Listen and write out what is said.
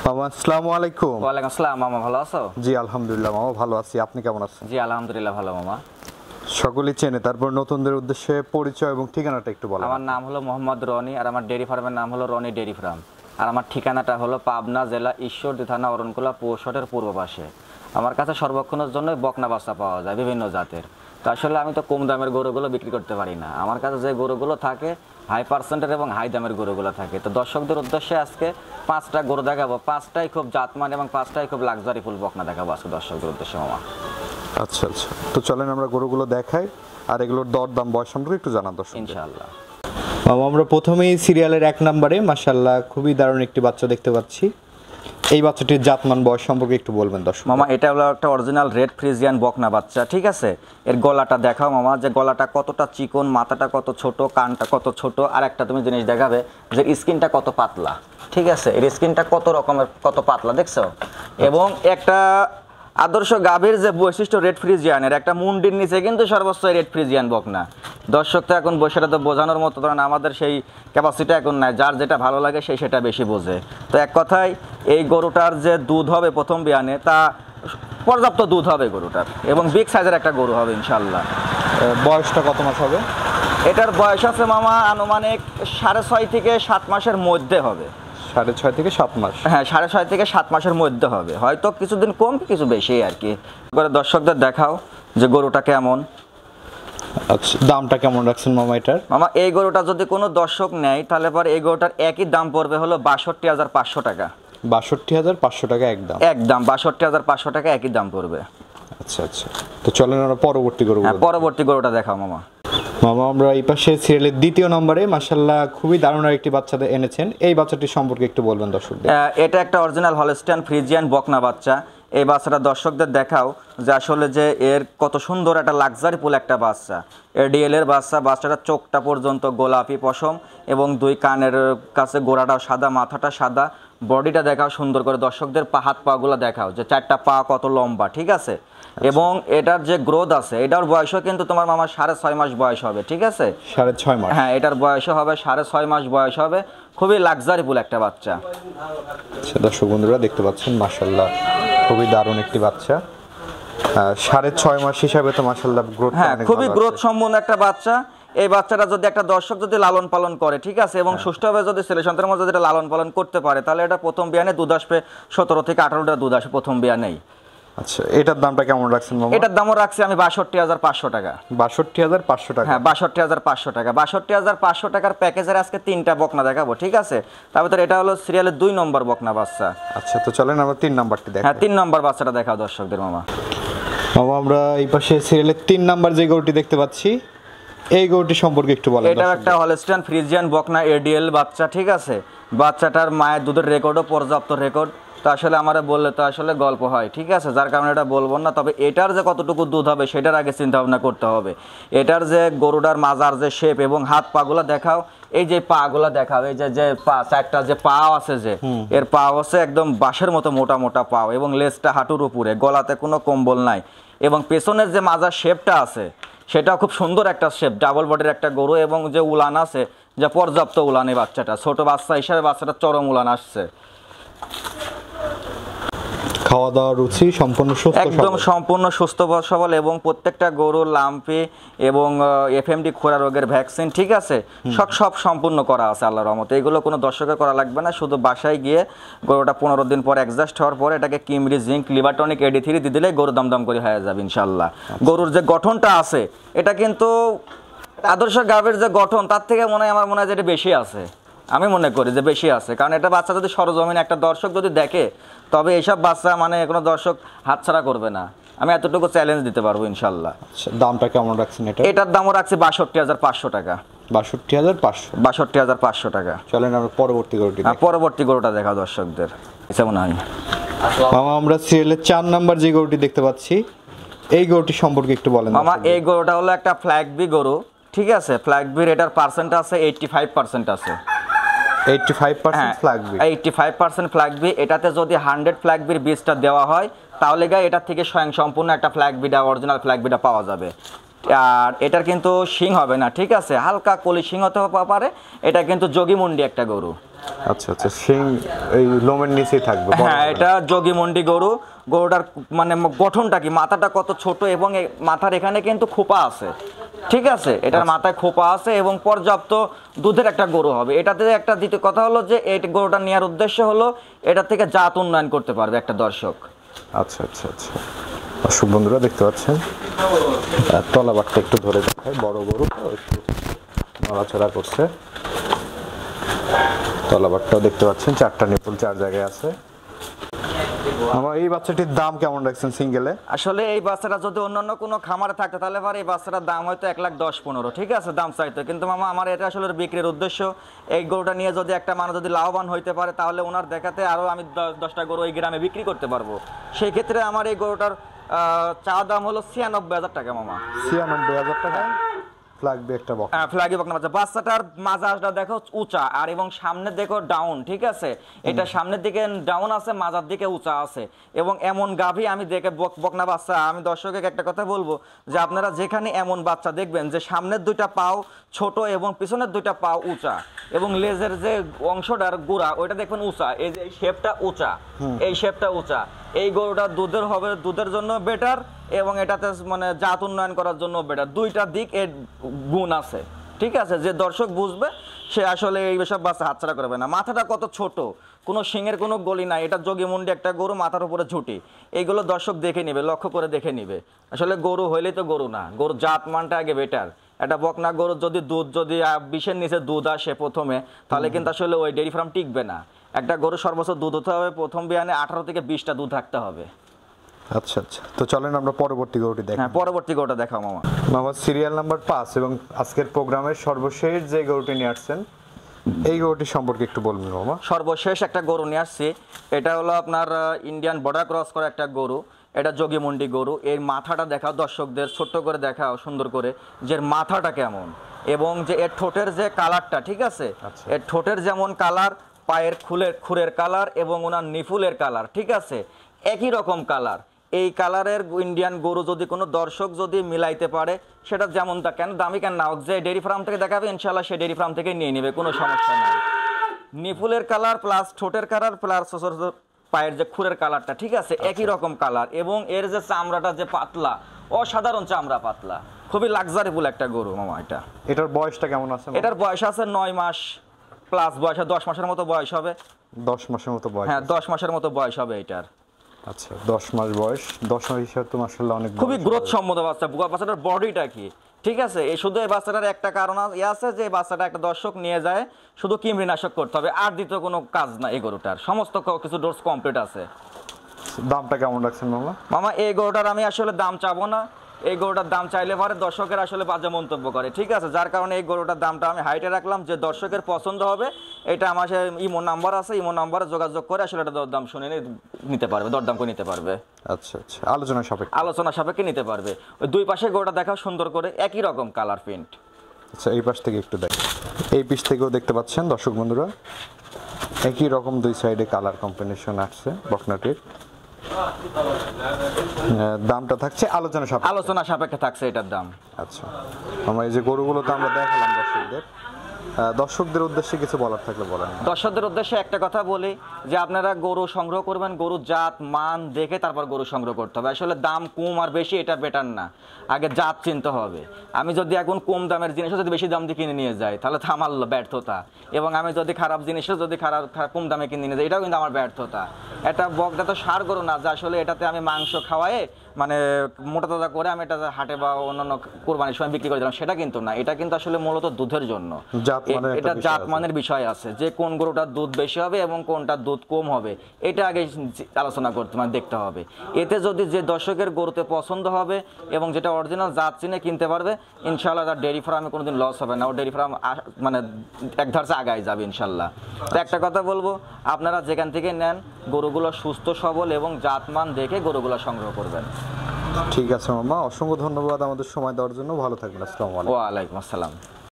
মামা আসসালামু আলাইকুম। ওয়ালাইকুম আসসালাম। মামা ভালো আছো? জি আলহামদুলিল্লাহ মামা ভালো আছি, আপনি কেমন আছেন? জি আলহামদুলিল্লাহ ভালো মামা। সকলেই চেনে, তারপর নতুনদের উদ্দেশ্যে পরিচয় এবং ঠিকানাটা একটু বলেন। আমার নাম হলো মোহাম্মদ রনি, আর আমার ডেয়ারি ফার্মের নাম হলো রনি ডেয়ারি ফার্ম। আর আমার ঠিকানাটা হলো পাবনা জেলা ঈশ্বরদী থানা অরণকুলা পৌষটের পূর্ব পাশে। আমার কাছে সর্বক্ষণের জন্য বকনা বাচ্চা পাওয়া যায় বিভিন্ন জাতের। তো আসলে আমি তো কম দামের গরুগুলো বিক্রি করতে পারি না, আমার কাছে যে গরুগুলো থাকে হাই পার্সেন্টের এবং হাই দামের গরুগুলো থাকে। তো দর্শকদের উদ্দেশ্যে আজকে 5টা গরু দেখাবো, 5টাই খুব জাতমান এবং 5টাই খুব লাক্সারি ফুল বকনা দেখাবো আজকে দর্শকদের উদ্দেশ্যে মামা। আচ্ছা আচ্ছা, তো চলেন আমরা গরুগুলো দেখাই আর এগুলোর দর দাম বয়স সম্পর্কে একটু জানান দর্শক। ইনশাআল্লাহ মামা আমরা প্রথমেই সিরিয়ালের 1 নম্বরে মাশাআল্লাহ খুবই দারুণ একটি বাচ্চা দেখতে পাচ্ছি। এই বাচ্চাটির জাতমান বয়স সম্পর্কে একটু বলবেন দর্শক। মামা এটা হলো একটা অরিজিনাল রেড ফ্রিজিয়ান বকনা বাচ্চা, ঠিক আছে। এর গলাটা দেখাও মামা, যে গলাটা কতটা চিকন, মাথাটা কত ছোট, কানটা কত ছোট, আর একটা তুমি জিনিস দেখাবে যে স্কিনটা কত পাতলা, ঠিক আছে। এর স্কিনটা কত রকমের কত পাতলা দেখছো। এবং একটা আদর্শ গাভীর যে বৈশিষ্ট্য রেড ফ্রিজিয়ানের, একটা মুন্ডির নিচে কিন্তু সর্বোচ্চ রেড ফ্রিজিয়ান বকনা। দর্শক তো এখন বসেটা তো বোঝানোর মতো, কারণ আমাদের সেই ক্যাপাসিটি এখন নাই, যার যেটা ভালো লাগে সেই সেটা বেশি বোঝে। তো এক কথায় এই গরুটার যে দুধ হবে প্রথম বিয়ানে, তা পর্যাপ্ত দুধ হবে গরুটার, এবং বিগ সাইজের একটা গরু হবে ইনশাল্লাহ। বয়সটা কত মাস হবে? এটার বয়স আছে মামা আনুমানিক 6.5 থেকে 7 মাসের মধ্যে হবে। 6.5 থেকে 7 মাস? হ্যাঁ 6.5 থেকে 7 মাসের মধ্যে হবে, হয়তো কিছুদিন কম কিছু বেশি আর কি। এবারে দর্শকদের দেখাও যে গরুটা কেমন। আচ্ছা, দামটা কেমন রাখছেন মামা এটার? মামা এই গরুটা যদি কোনো দর্শক নেয় তাহলে পর এই গরুটার একই দাম পড়বে হলো 62,500 টাকা। 62,500 টাকা একদম? একদম 62,500 টাকা একই দাম পড়বে। আচ্ছা আচ্ছা, তো চলেন আমরা পরবর্তী গরু। হ্যাঁ পরবর্তী গরুটা দেখাও মামা। মামা আমরা এই পাশে সিরিয়ালের 2য় নম্বরে মাশাআল্লাহ খুবই দারুণ একটি বাচ্চা এনেছেন, এই বাচ্চাটির সম্পর্কে একটু বলবেন দর্শকদের। এটা একটা অরিজিনাল হলস্টাইন ফ্রিজিয়ান বকনা বাচ্চা। এই বাচ্চাটা দর্শকদের দেখাও যে আসলে যে এর কত সুন্দর একটা লাক্সারি ফুল একটা বাচ্চা। এডিএলের বাচ্চা, বাচ্চাটার চোখটা পর্যন্ত গোলাপি পশম এবং 2 কানের কাছে গোড়াটাও সাদা, মাথাটা সাদা, বডিটা দেখাও সুন্দর করে। দর্শকদের হাত পাগুলো দেখাও যে 4টা পা কত লম্বা, ঠিক আছে। এবং এটার যে গ্রোথ আছে, এটার বয়সও কিন্তু তোমার মামা 6.5 মাস বয়স হবে, ঠিক আছে। 6.5 মাস? হ্যাঁ এটার বয়সও হবে 6.5 মাস বয়স হবে, খুবই লাক্সারি ফুল একটা বাচ্চা। আচ্ছা দর্শক বন্ধুরা দেখতে পাচ্ছেন মাশাআল্লাহ খুবই দারুণ একটি বাচ্চা। 6.5 মাস হিসাবে তো মাশাআল্লাহ গ্রোথ, হ্যাঁ খুবই গ্রোথ সম্পন্ন একটা বাচ্চা। এই বাচ্চাটা যদি একটা দর্শক যদি লালন পালন করে, ঠিক আছে, এবং সুষ্ঠুভাবে যদি ছেলে সন্তানের মধ্যে যেটা লালন পালন করতে পারে, তাহলে এটা প্রথম বিয়ানে দুধ আসবে 17 থেকে 18টা দুধ আসে প্রথম বিয়ানেই। আচ্ছা, এটার দামটা কেমন রাখছেন মামা? এটার দামও রাখছি আমি 62,500 টাকা। 62,500 টাকা? হ্যাঁ 62,500 টাকা। 62,500 টাকার প্যাকেজের আজকে 3টা বকনা দেখাবো, ঠিক আছে। তারপরে এটা হলো সিরিয়ালের 2 নম্বর বকনা বাচ্চা। আচ্ছা, তো চলেন আমরা 3 নাম্বারটি দেখাই। হ্যাঁ 3 নম্বর বাচ্চাটা দেখাও দর্শকদের মামা। মামা আমরা এই পাশে সিরিয়ালের 3 নাম্বার যে গরুটি দেখতে পাচ্ছি, এই গরুটি সম্পর্কে একটু বলেন। এটা একটা হলস্টাইন ফ্রিজিয়ান বকনা এডিএল বাচ্চা, ঠিক আছে। বাচ্চাটার মায়ের দুধের রেকর্ডও পর্যাপ্ত রেকর্ড। তো আসলে আমারে বললে তো আসলে গল্প হয়, ঠিক আছে, যার কারণে এটা বলবো না। তবে এটার যে কতটুকু দুধ হবে সেটার আগে চিন্তা ভাবনা করতে হবে। এটার যে গরুটার মাজার যে শেপ এবং হাত পাগুলা দেখাও, এই যে পাগুলা দেখাও, এই যে পা 4টা যে পা আছে, যে এর পা হচ্ছে একদম বাঁশের মতো মোটা মোটা পাও, এবং লেজটা হাঁটুর উপরে, গলাতে কোনো কম্বল নাই, এবং পেছনের যে মাজার শেপটা আছে সেটা খুব সুন্দর একটা শেপ, ডাবল বডির একটা গরু। এবং যে উলান আছে, যে পর্যাপ্ত উলান এই বাচ্চাটা, ছোট বাচ্চা হিসাবে বাচ্চাটা চরম উলান আসছে। খাওয়া দাওয়া রুচি সম্পূর্ণ সুস্থ, একদম সম্পূর্ণ সুস্থ সবল, এবং প্রত্যেকটা গরুর লাম্পি এবং এফএমডি খোরা রোগের ভ্যাকসিন, ঠিক আছে, সব সম্পূর্ণ করা আছে আল্লাহর রহমতে। এগুলো কোনো দর্শকের করা লাগবে না, শুধু বাসায় গিয়ে গরুটা 15 দিন পর অ্যাডজাস্ট হওয়ার পরে এটাকে কিমরি জিঙ্ক লিভারটনিক AD3 দিয়ে দিলে গরু দমদম করে হয়ে যাবে ইনশাল্লাহ। গরুর যে গঠনটা আছে এটা কিন্তু আদর্শ গাভীর যে গঠন তার থেকে আমার মনে হয় যে এটা বেশি আছে, আমি মনে করি যে বেশি আছে। কারণ এটা বাচ্চা যদি সরজমিনে একটা দর্শক যদি দেখে, তবে এইসব বাচ্চা মানে কোনো দর্শক হাতছাড়া করবে না, আমি এতটুকু চ্যালেঞ্জ দিতে পারবো ইনশাল্লাহ। আচ্ছা, দামটা কেমন রাখছেন এটা? এটার দামও রাখছি 62,500 টাকা। 62,500? 62,500 টাকা। চলেন আমরা পরবর্তী গরুটি দেখাই। পরবর্তী গরুটা দেখাও দর্শকদের, এটা মনে হয়। মামা আমরা সিরিয়ালের 4 নাম্বার যে গরুটি দেখতে পাচ্ছি, এই গরুটি সম্পর্কে একটু বলেন মামা। এই গরুটা হলো একটা ফ্ল্যাগ বি গরু, ঠিক আছে। ফ্ল্যাগ বির এটার পার্সেন্ট আছে 85% আছে। 85% ফ্ল্যাগ বি? 85% flag B. এটাতে যদি 100 ফ্ল্যাগ বির বীজটা দেওয়া হয় তাহলে এটার থেকে স্বয়ং সম্পূর্ণ একটা flag beta, original flag beta পাওয়া যাবে। আর এটার কিন্তু শিং হবে না, ঠিক আছে, হালকা কলি শিং হতে পারে। এটা কিন্তু যোগীমুন্ডি একটা গরু, আচ্ছা আচ্ছা, শিং এই লোমের নিচেই থাকবে, বড় হ্যাঁ, হবে না। এটা যোগীমন্ডি গরু। গরুটার মানে গঠনটা কি, মাথাটা কত ছোট এবং এই মাথার এখানে কিন্তু খোপা আছে, ঠিক আছে, এটার মাথায় খোপা আছে এবং পর্যাপ্ত দুধের একটা গরু হবে। এটাতে একটা দ্বিতীয় কথা হলো যে এই গরুটা নেওয়ার উদ্দেশ্য হলো এটা থেকে জাত উন্নয়ন করতে পারবে একটা দর্শক। আচ্ছা আচ্ছা আচ্ছা, দর্শক বন্ধুরা দেখতে পাচ্ছেন তলাবারটা একটু ধরে দেখায়, বড় গরু তো একটু নড়াচড়া করছে। তলাবারটাও দেখতে পাচ্ছেন, 4টা নিপুল 4 জায়গায় আছে। আমার এই বাচ্চাটির দাম কেমন রাখছেন সিঙ্গেলে? আসলে এই বাচ্চাটা যদি অন্যান্য কোনো খামারে থাকতো তাহলে পরে এই বাচ্চাটার দাম হয়তো 1,10,15, ঠিক আছে, দাম চাইতো। কিন্তু মামা আমার এটা আসলে বিক্রির উদ্দেশ্য, এই গরুটা নিয়ে যদি একটা মানুষ যদি লাভবান হইতে পারে তাহলে ওনার দেখাতে আরও আমি 10টা গরু এই গ্রামে বিক্রি করতে পারবো। সেই ক্ষেত্রে আমার এই গরুটার চা দাম হলো 96,000 টাকা মামা। 96,000 টাকা লাগবে একটা বক। ফ্ল্যাগি বকনা বাচ্চা। বাচ্চাটার মাজাটা দেখো উঁচা আর এবং সামনে দেখো ডাউন, ঠিক আছে, এটা সামনের দিকে ডাউন আছে, মাজার দিকে উঁচা আছে এবং এমন গাভী আমি দেখে বকনা বাচ্চা, আমি দর্শককে একটা কথা বলবো যে আপনারা যেখানে এমন বাচ্চা দেখবেন যে সামনের 2টা পাও ছোট এবং পিছনের 2টা পাও উঁচা এবং লেজের যে অংশটার গোড়া ওইটা দেখবেন উঁচা, এই যে শেপটা উঁচা, এই শেপটা উঁচা, এই গরুটা দুধের হবে, দুধের জন্য বেটার এবং এটাতে মানে জাত উন্নয়ন করার জন্য বেটার। 2টা দিক এর গুণ আছে, ঠিক আছে, যে দর্শক বুঝবে সে আসলে এই সব বাচ্চা হাতছাড়া করবে না। মাথাটা কত ছোট, কোনো শিঙের কোনো গলি নাই, এটা যোগীমুন্ডি একটা গরু, মাথার উপরে ঝুঁটি, এইগুলো দর্শক দেখে নিবে, লক্ষ্য করে দেখে নিবে। আসলে গরু হইলেই তো গরু না, গরুর জাত মানটা আগে বেটার। একটা বকনা গরুর যদি দুধ যদি 20-এর নিচে দুধ আসে প্রথমে, তাহলে কিন্তু আসলে ওই ডেয়ারি ফার্ম টিকবে না। একটা গরু সর্বোচ্চ দুধ হতে হবে প্রথম বিয়ানে 18 থেকে 20টা দুধ রাখতে হবে। আচ্ছা আচ্ছা, তো চলেন আমরা পরবর্তী গরুটি দেখি। হ্যাঁ, পরবর্তী গরুটা দেখাও মামা। মামা সিরিয়াল নাম্বার 5 এবং আজকের প্রোগ্রামের সর্বশেষ যে গরুটি নিয়ে আসছেন এই গরুটি সম্পর্কে একটু বলবেন মামা? সর্বশেষ একটা গরু নিয়ে আসছি, এটা হলো আপনার ইন্ডিয়ান বর্ডার ক্রস করা একটা গরু, এটা যোগীমন্ডি গরু। এর মাথাটা দেখাও দর্শকদের, ছোট্ট করে দেখাও সুন্দর করে যে এর মাথাটা কেমন এবং যে এর ঠোঁটের যে কালারটা, ঠিক আছে, এর ঠোঁটের যেমন কালার, পায়ের খুরের কালার এবং ওনার নিফুলের কালার, ঠিক আছে, একই রকম কালার। এই কালারের ইন্ডিয়ান গরু যদি কোনো দর্শক যদি মিলাইতে পারে, সেটা যেমন তা কেন দামি কেন না হোক, যে ডেয়ারি ফার্ম থেকে দেখাবে ইনশাল্লাহ সে ডেয়ারি ফার্ম থেকে নিয়ে নেবে, কোনো সমস্যা নাই। নিফুলের কালার প্লাস ঠোঁটের কালার প্লাস পায়ের যে খুরের কালারটা, ঠিক আছে, একই রকম কালার এবং এর যে চামড়াটা যে পাতলা, অসাধারণ চামড়া, পাতলা, খুবই লাক্সারিফুল একটা গরু মামা। এটার বয়সটা কেমন আছে? এটার বয়স আছে 9 মাস প্লাস, বয়স 10 মাসের মতো বয়স হবে। 10 মাসের মতো বয়স? হ্যাঁ, 10 মাসের মতো বয়স হবে এটার। আচ্ছা, 10 মাস বয়স। 10 মাস হিসাবে তো মাশাআল্লাহ অনেক খুবই গ্রোথ সম্মত বাচ্চা। বাচ্চাটার বডিটা কি, ঠিক আছে, এই শুধু এই বাচ্চাটার একটা কারণ আছে যে বাচ্চাটা একটা দর্শক নিয়ে যায় শুধু কৃমিনাশক করতে হবে, আর দ্বিতীয় কোনো কাজ না। এই গরুটার সমস্ত কিছু ডোজ কমপ্লিট আছে। দামটা কেমন রাখছেন মামা? মামা এই গরুটার আমি আসলে দাম চাবো না, এই গরুটার দাম চাইলে পরে দর্শকের আসলে বাজে মন্তব্য করে, ঠিক আছে, যার কারণে এই গরুটার দামটা আমি হাইটে রাখলাম, যে দর্শকের পছন্দ হবে এটা আমার ইমো নাম্বার আছে, ইমো নাম্বারে যোগাযোগ করে আসলে এটা দরদাম শুনে নিতে পারবে, দরদাম করে নিতে পারবে। আচ্ছা আচ্ছা, আলোচনা সাপেক্ষে নিতে পারবে। ওই 2 পাশে গরুটা দেখাও সুন্দর করে, একই রকম কালার প্রিন্ট। আচ্ছা, এই পাশ থেকে একটু দেখেন, এই পিস থেকেও দেখতে পাচ্ছেন দর্শক বন্ধুরা, একই রকম 2 সাইডে কালার কম্বিনেশন আসছে বকনাটির। দামটা থাকছে আলোচনা সাপেক্ষে থাকছে এটার দাম। আচ্ছা, আমরা এই যে গরুগুলো তো আমরা দেখালাম দর্শকদের উদ্দেশ্যে কিছু বলার থাকলে বলেন। দর্শকদের উদ্দেশ্যে একটা কথা বলি যে আপনারা গরু সংগ্রহ করবেন, গরুর জাত মান দেখে তারপর গরু সংগ্রহ করতে হবে। আসলে দাম কম আর বেশি এটা বেটার না, আগে জাত চিনতে হবে। আমি যদি এখন কম দামের জিনিসও যদি বেশি দাম দিয়ে কিনে নিয়ে যাই তাহলে তো আমার ব্যর্থতা, এবং আমি যদি খারাপ জিনিসও যদি কম দামে কিনে নিয়ে যাই এটাও কিন্তু আমার ব্যর্থতা। এটা বকটা তো সার গরু না যে আসলে এটাতে আমি মাংস খাওয়াই মানে মোটা তাজা করে আমি এটা হাটে বা অন্যান্য কোরবানির সময় বিক্রি করে দিলাম, সেটা কিন্তু না। এটা কিন্তু আসলে মূলত দুধের জন্য, এটা জাত মানের বিষয় আছে যে কোন গরুটার দুধ বেশি হবে এবং কোনটার দুধ কম হবে, এটা আগে আলোচনা করতে মানে দেখতে হবে। এতে যদি যে দর্শকের গরুতে পছন্দ হবে এবং যেটা অরিজিনাল জাত চিনে কিনতে পারবে, ইনশাআল্লাহ তার ডেয়ারি ফার্মে কোনোদিন লস হবে না, ও ডেয়ারি ফার্ম মানে এক ধারসে আগায় যাবে ইনশাআল্লাহ। তো একটা কথা বলবো, আপনারা যেখান থেকে নেন গরুগুলো সুস্থ সবল এবং জাতমান দেখে গরুগুলো সংগ্রহ করবেন। ঠিক আছে মামা, অসংখ্য ধন্যবাদ আমাদের সময় দেওয়ার জন্য। ভালো থাকবেন। আসসালামু আলাইকুম। ওয়া আলাইকুম আসসালাম।